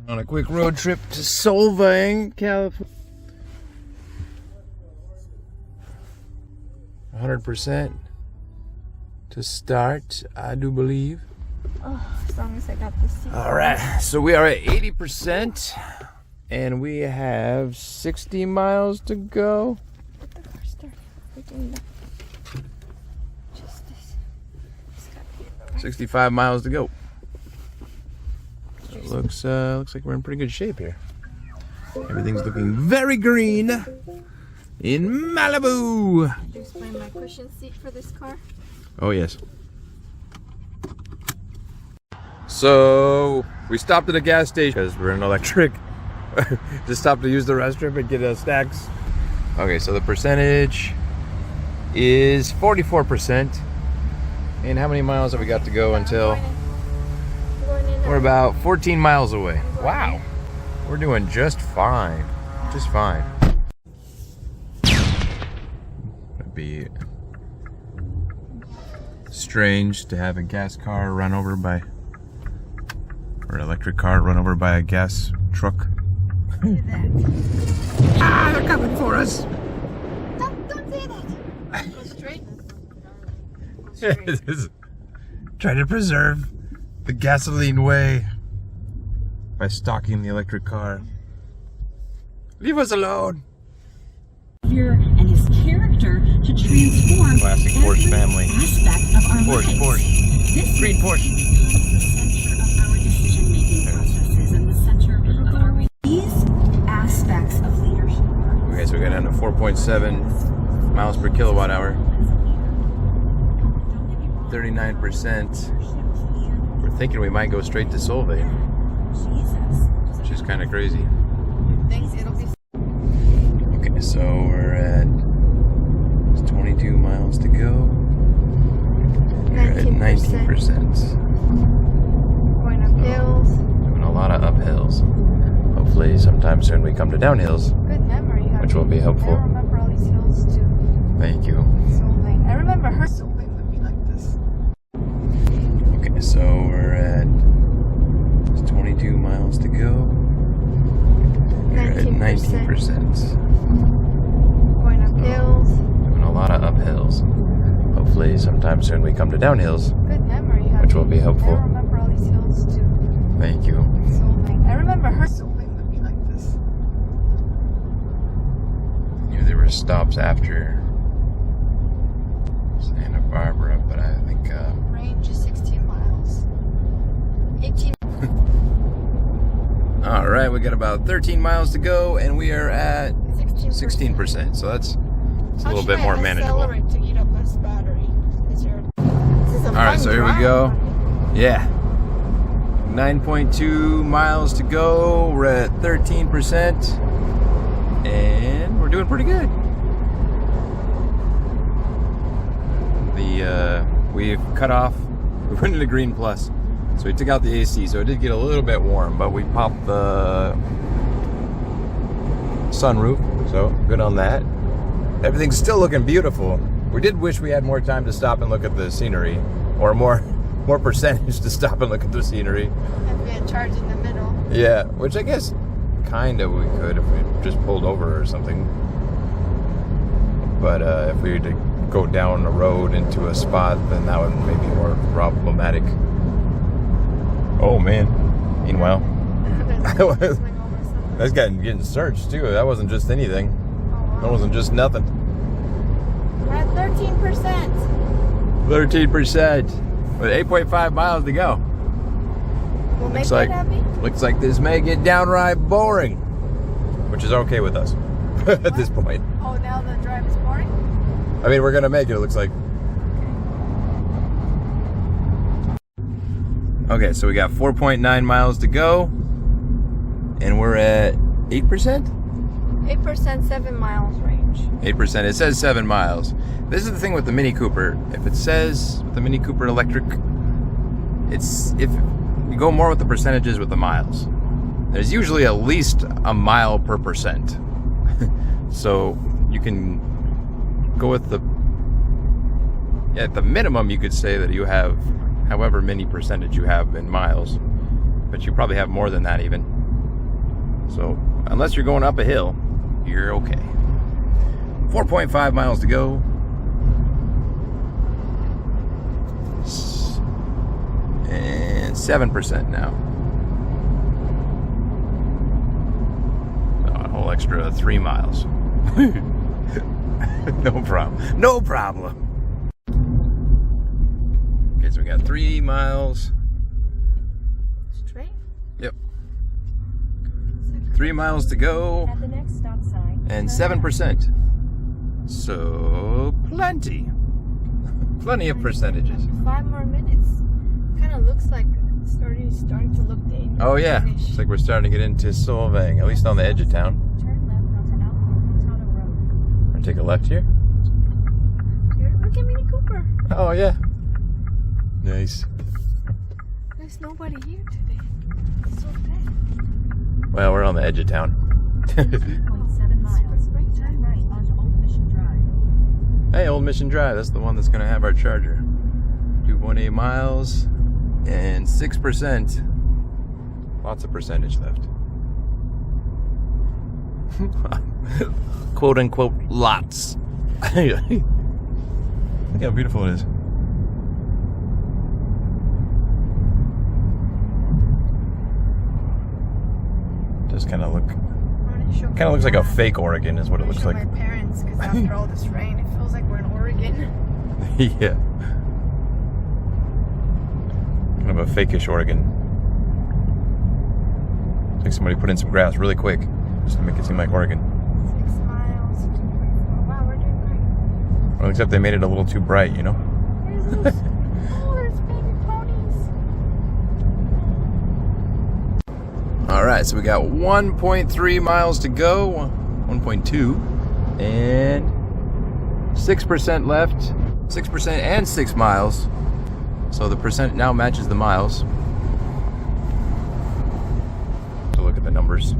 On a quick road trip to Solvang, California. 100% to start, I do believe. Oh, as long as I got the seat. All right, so we are at 80%, and we have 60 miles to go. What the first start? We're doing that. Just this. It's gotta be in the right. 65 miles to go. So it looks like we're in pretty good shape here. Everything's looking very green in Malibu. Do you explain my cushion seat for this car? Oh yes. So we stopped at a gas station because we're in electric. Just stopped to use the restroom and get snacks. Okay, so the percentage is 44%. And how many miles have we got to go until? We're about 14 miles away. Wow. We're doing just fine. Just fine. It'd be strange to have a gas car run over by, or an electric car run over by a gas truck. Ah, they're coming for us. Don't say that. Go straight. Trying to preserve the gasoline way by stalking the electric car. Leave us alone. And his character to transform Classic Porsche family. aspect of our lives. Porsche. This Green Porsche. is the center of our decision-making processes and the center of our these aspects of leadership. Okay, so we got down to 4.7 miles per kilowatt hour. 39%. We're thinking we might go straight to Solvang, which is kind of crazy. Thanks, it'll be. Okay, so we're at 22 miles to go. We're at 19%. Going up hills. Doing a lot of uphills. Hopefully sometime soon we come to downhills, Good memory, huh? which will be helpful. I remember all these hills too. Thank you. Solvang. I remember her Solvang would be like this. Okay, so we're at 22 miles to go. We're at 19%. Going up hills. Doing a lot of uphills. Hopefully sometime soon we come to downhills, Good memory, huh? which will be helpful. I remember all these hills too. Thank you. Solvang. I remember her Solvang would be like this. Knew there were stops after Santa Barbara, but I think Range is 16 miles. 18. all right, we got about 13 miles to go, and we are at 16%. 16%. So that's a little bit more manageable. Accelerate to eat up less battery. This is a All right, fun so here we drive. go. Yeah. 9.2 miles to go. We're at 13%. And we're doing pretty good. We've cut off, we went into Green Plus. So we took out the AC, so it did get a little bit warm, but we popped the sunroof, so good on that. Everything's still looking beautiful. We did wish we had more time to stop and look at the scenery, or more percentage to stop and look at the scenery. And we had charge in the middle. Yeah, which I guess kind of we could if we just pulled over or something. But if we were to go down a road into a spot, then that would maybe be more problematic. Oh man. Meanwhile, that's getting searched too. That wasn't just anything. That wasn't just nothing. We're at 13%. 13%. With 8.5 miles to go. We'll make Looks it like happy. looks like this may get downright boring, which is okay with us at this point. Oh, now the drive is boring? I mean, we're gonna make it. It looks like. Okay, so we got 4.9 miles to go, and we're at 8%. 8%, 7 miles range. 8%. It says 7 miles. This is the thing with the Mini Cooper. If it says with the Mini Cooper electric, it's if you go more with the percentages with the miles. There's usually at least a mile per percent. So you can go with the, at the minimum you could say that you have however many percentage you have in miles, but you probably have more than that even. So unless you're going up a hill, you're okay. 4.5 miles to go. And 7% now. So a whole extra 3 miles. No problem. No problem. Okay, so we got 3 miles. Straight? Yep. 3 miles to go. At the next stop sign. And 7%. So plenty. Plenty of percentages. 5 more minutes. Kind of looks like it's starting to look dangerous. Oh yeah, it's like we're starting to get into Solvang, at least on the edge of town. Turn left onto Alcantara Road. We're gonna take a left here. Look at Mini Cooper. Oh yeah. Nice. There's nobody here today. It's so dead. Well, we're on the edge of town. 2.7 miles. Turn right onto Old Mission Drive. Hey, Old Mission Drive, that's the one that's gonna have our charger. 2.8 miles and 6%. Lots of percentage left. Quote unquote lots. Look how beautiful it is. Just kind of looks like a fake Oregon is what it looks like. My parents, because after all this rain, it feels like we're in Oregon. Yeah. Kind of a fakeish Oregon. Like somebody put in some grass really quick just to make it seem like Oregon. 6 miles. Wow, we're doing great. Well, except they made it a little too bright, you know? There's there's baby ponies. Alright, so we got 1.3 miles to go. 1.2. And 6% left. 6% and 6 miles. So the percent now matches the miles. To look at the numbers.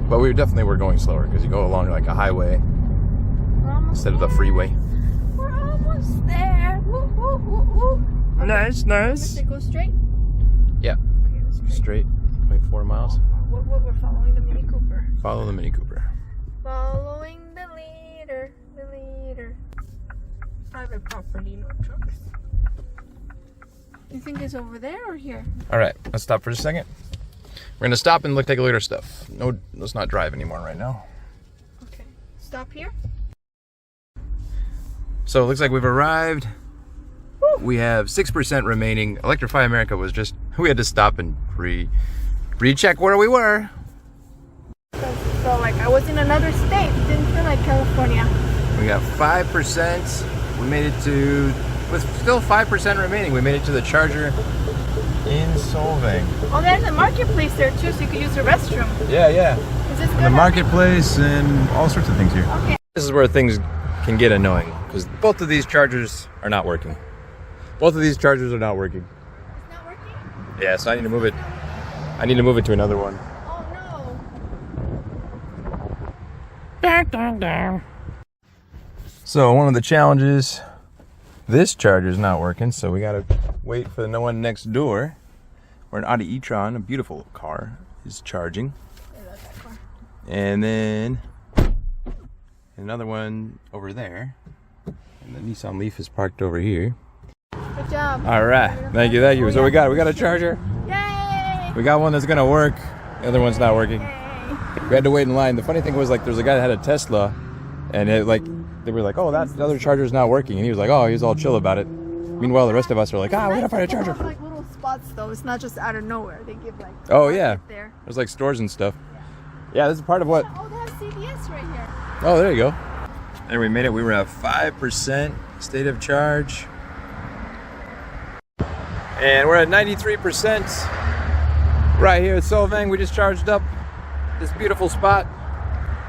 But we definitely were going slower because you go along like a highway instead of the freeway. We're almost there. Woo, woo, woo, woo. Okay. Nice, nice. Let's go straight. Yeah, Okay, let's straight. 0.4 miles. We're following the Mini Cooper. Follow the Mini Cooper. Following the leader. Private property, no trucks. You think it's over there or here? Alright, let's stop for a second. We're gonna stop and take a look at our stuff. No, let's not drive anymore right now. Okay. Stop here. So it looks like we've arrived. Woo. We have 6% remaining. Electrify America was just, we had to stop and recheck where we were. So like I was in another state. It didn't feel like California. We got 5%. We made it to, with still 5% remaining, we made it to the charger in Solvang. Oh, there's a marketplace there too, so you could use the restroom. Yeah. Is this good? The marketplace and all sorts of things here. Okay. This is where things can get annoying because both of these chargers are not working. Both of these chargers are not working. It's not working? Yeah, so I need to move it. I need to move it to another one. Oh no. So one of the challenges, this charger is not working, so we gotta wait for the one next door. Where an Audi e-tron, a beautiful car, is charging. I love that car. And then another one over there. And the Nissan Leaf is parked over here. Good job. All right, thank you. So we got a charger. Yay! We got one that's gonna work. The other one's not working. Yay. We had to wait in line. The funny thing was, like, there's a guy that had a Tesla, and they were like, oh, that other charger's not working, and he was like, oh, he's all chill about it. Meanwhile, the rest of us are like, we gotta find a charger. They have like little spots though. It's not just out of nowhere. They give like. Oh yeah, there. there's like stores and stuff. Yeah, this is part of what. Oh, they have CVS right here. Oh, there you go. And we made it. We were at 5% state of charge, and we're at 93% right here at Solvang. We just charged up this beautiful spot,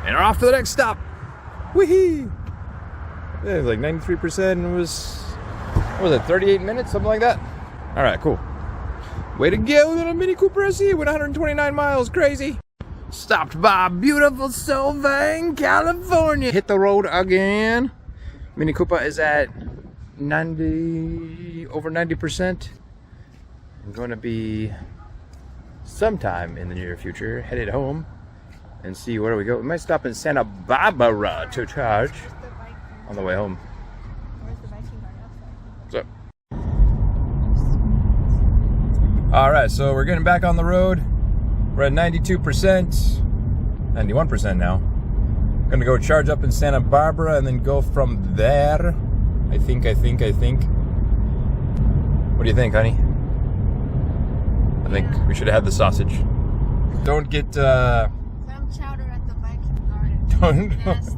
and we're off to the next stop. Wee-hee! Yeah, it was like 93%, and it was, what was it, 38 minutes, something like that? All right, cool. Way to go, little Mini Cooper SE with 129 miles, crazy. Stopped by beautiful Solvang, California. Hit the road again. Mini Cooper is at over 90%. I'm going to be sometime in the near future, headed home and see where we go. We might stop in Santa Barbara to charge on the way home. Where's the Viking bar outside? So, all right, so we're getting back on the road. We're at 92%, 91% now. Gonna go charge up in Santa Barbara and then go from there. I think. What do you think, honey? I think we should have had the sausage. Don't get, Clam chowder at the Viking Garden. don't. Nasty.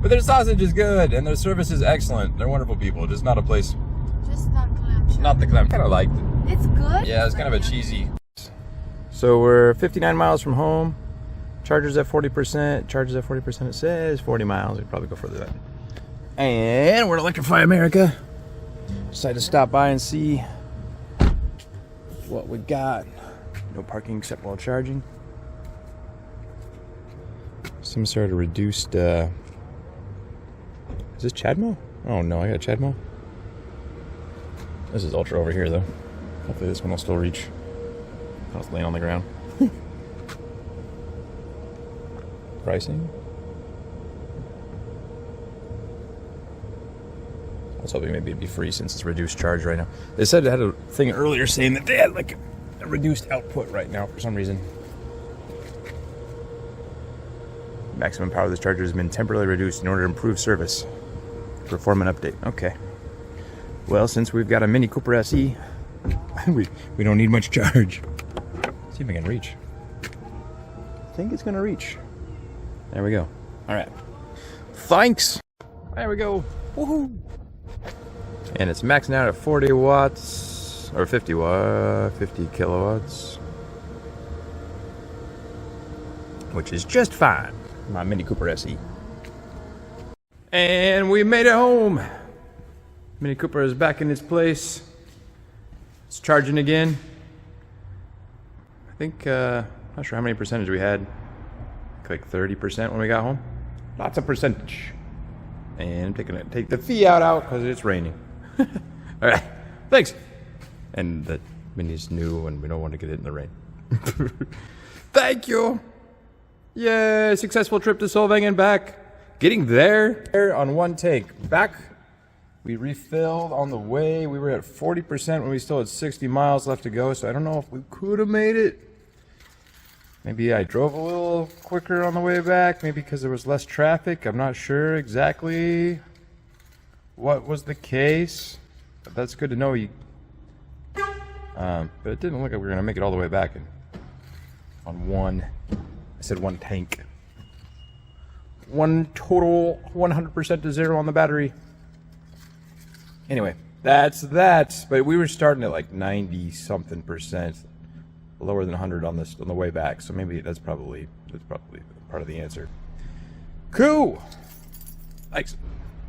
But their sausage is good and their service is excellent. They're wonderful people. Just not a place. Just not clam chowder. Not the clam. Kind of liked it. It's good. Yeah, it's kind of a cheesy. So we're 59 miles from home. Charger's at 40%. Charger's at 40%. It says 40 miles. We'd probably go further than that. And we're at Electrify America. Decided to stop by and see what we got. No parking except while charging. Some sort of reduced. Is this Chadmo? Oh no, I got Chadmo. This is Ultra over here though. Hopefully this one will still reach. I was laying on the ground. Pricing? I was hoping maybe it'd be free since it's reduced charge right now. They said it had a thing earlier saying that they had like a reduced output right now for some reason. Maximum power of this charger has been temporarily reduced in order to improve service. Perform an update. Okay. Well, since we've got a Mini Cooper SE, we don't need much charge. See if I can reach. I think it's gonna reach. There we go. All right. Thanks. There we go. Woohoo! And it's maxing out at 40 watts or 50 kilowatts, which is just fine. My Mini Cooper SE. And we made it home. Mini Cooper is back in its place. It's charging again. I think, not sure how many percentage we had. Like 30% when we got home. Lots of percentage. And I'm gonna take the Fiat out because it's raining. All right, thanks. And the Mini's new and we don't want to get it in the rain. Thank you. Yay, successful trip to Solvang and back. Getting there on one tank. Back, we refilled on the way. We were at 40% when we still had 60 miles left to go, so I don't know if we could have made it. Maybe I drove a little quicker on the way back, maybe because there was less traffic. I'm not sure exactly what was the case, but that's good to know. But it didn't look like we were going to make it all the way back on one, I said one tank. One total 100% to zero on the battery. Anyway, that's that. But we were starting at like 90 something percent, lower than 100 on this on the way back. So maybe that's probably part of the answer. Cool. Thanks.